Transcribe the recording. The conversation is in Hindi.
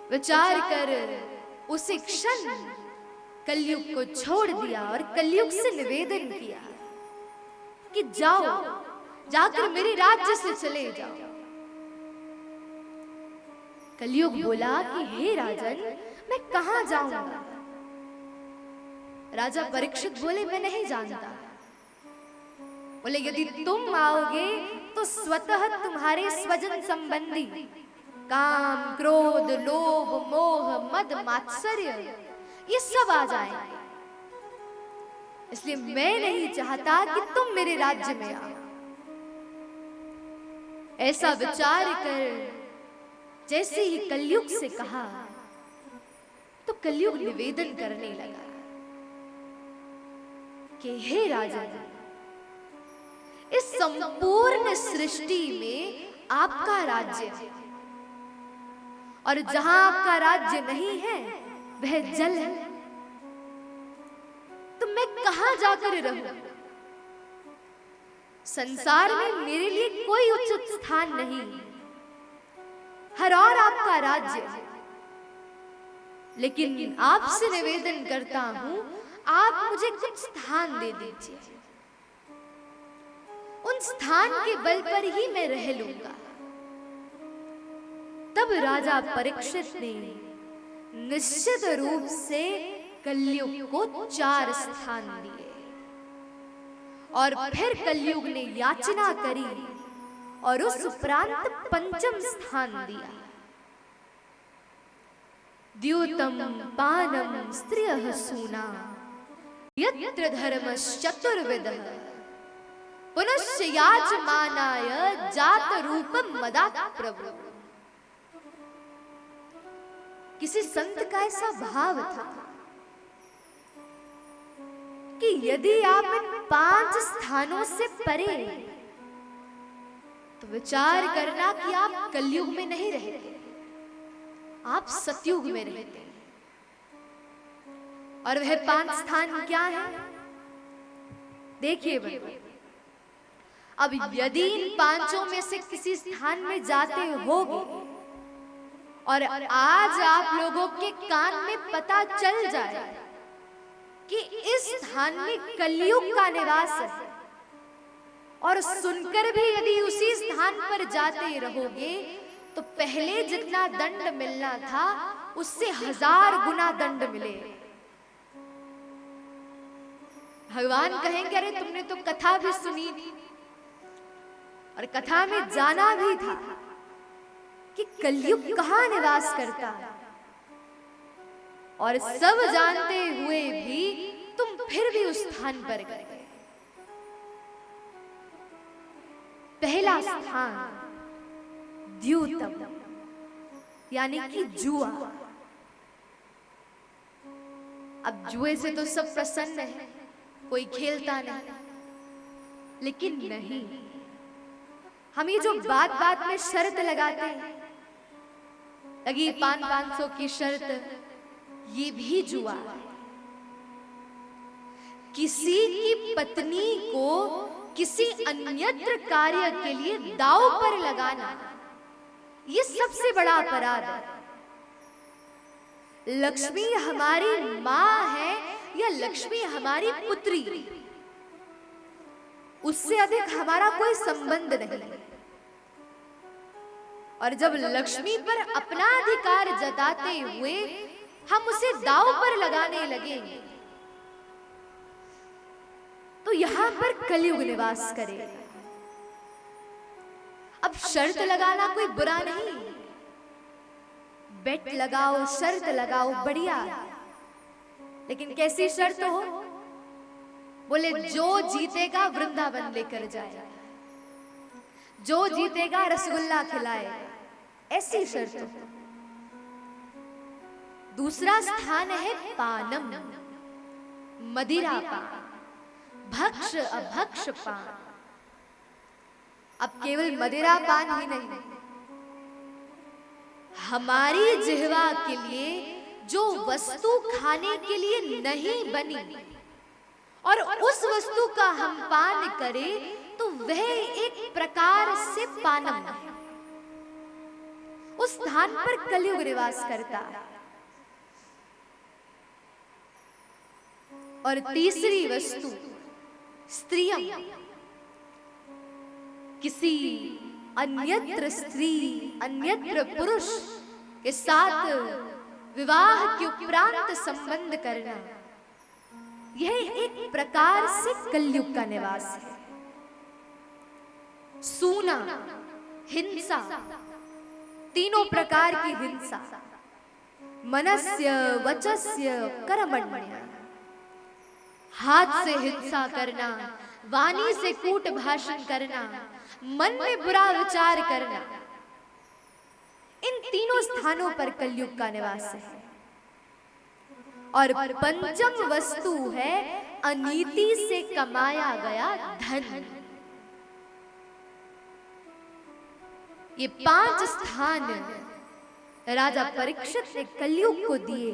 विचार कर उसी क्षण कलयुग को छोड़ दिया और कलयुग से निवेदन किया कि जाओ, जाकर मेरे राज्य से चले जाओ। कलयुग बोला कि हे राजन, मैं कहां जाऊंगा? राजा परीक्षित बोले, मैं नहीं जानता। बोले, यदि तुम आओगे तो स्वतः तुम्हारे स्वजन संबंधी काम, क्रोध, लोभ, मोह, मद, मात्सर्य ये सब आ जाएंगे। इसलिए मैं नहीं चाहता कि तुम मेरे राज्य में आओ। ऐसा विचार कर जैसे ही कलयुग से कहा तो कलयुग निवेदन करने लगा कि हे राजन, इस संपूर्ण सृष्टि में आपका राज्य है और जहां आपका राज्य नहीं है वह जल है, तो मैं कहां जाकर रहूं? संसार में मेरे लिए कोई उचित स्थान नहीं, हर और आपका राज्य है। लेकिन आपसे निवेदन करता हूं, आप मुझे कुछ स्थान दे दीजिए, उन स्थान के बल पर ही मैं रह लूंगा। तब राजा परीक्षित ने निश्चित रूप से कलयुग को 4 स्थान दिए और फिर कलयुग ने याचना करी और उस उपरांत 5वां स्थान दिया। द्यूतम पानम स्त्रियः सूना यत्र धर्मश्चतुर्विधः पुनश्च याचमानाय जात रूपम मदात् प्रभु। किसी संत का ऐसा भाव था कि यदि आप इन 5 स्थानों से परे, तो विचार करना कि आप कलयुग में नहीं रहते, आप सतयुग में रहते। और वह 5 स्थान क्या है? देखिए बंधु, अब यदि इन 5 में से किसी स्थान में जाते होगे और आज आप लोगों के कान में पता चल जाए कि इस स्थान में कलयुग का निवास है, और सुनकर भी यदि उसी स्थान पर जाते रहोगे तो पहले जितना दंड मिलना था उससे 1000 गुना दंड मिले। भगवान कहेंगे, अरे तुमने तो कथा भी सुनी थी और कथा में जाना भी था कि कलयुग कहां निवास करता है, और सब जानते हुए भी तुम फिर भी उस स्थान पर गए। पहला स्थान द्यूतम, यानी कि जुआ। अब जुए से तो सब प्रसन्न है, कोई खेलता नहीं, लेकिन नहीं, हम ये जो बात बात में शर्त लगाते हैं, लगी 500 की शर्त, ये भी जुआ है। किसी की पत्नी को किसी अन्यत्र कार्य के लिए दांव पर लगाना, ये सबसे बड़ा अपराध है। लक्ष्मी हमारी मां है या लक्ष्मी हमारी पुत्री, उससे अधिक हमारा कोई संबंध नहीं। और जब लक्ष्मी पर अपना अधिकार जताते हुए हम उसे दांव पर लगाने लगेंगे तो यहां पर कलयुग निवास करेगा। अब शर्त लगाना कोई बुरा नहीं, बेट लगाओ, शर्त लगाओ, बढ़िया, लेकिन कैसी शर्त हो? बोले जो जीतेगा वृंदावन लेकर जाए, जो जीतेगा रसगुल्ला खिलाए, ऐसी शर्त हो। दूसरा स्थान है पानम, मदिरा पान, भक्ष अभक्ष पान। अब केवल मदिरा पान ही नहीं, हमारी जिह्वा के लिए जो वस्तु खाने के लिए नहीं बनी और उस वस्तु का हम पान करें तो वह एक प्रकार से पानम है। उस स्थान पर कलयुग निवास करता है। और तीसरी वस्तु स्त्रियम, किसी अन्यत्र स्त्री अन्यत्र पुरुष के साथ विवाह के उपरांत संबंध करना, यह एक प्रकार से कलयुग का निवास है। सूना, हिंसा, तीनों प्रकार की हिंसा, मनस्य वचस्य कर्मण्य, हाथ से हिंसा करना, वाणी से कूट भाषण करना, मन में बुरा विचार करना, इन तीनों स्थानों पर कलयुग का निवास है। और पंचम वस्तु है अनीति से कमाया गया धन। ये 5 स्थान राजा परीक्षित ने कलयुग को दिए।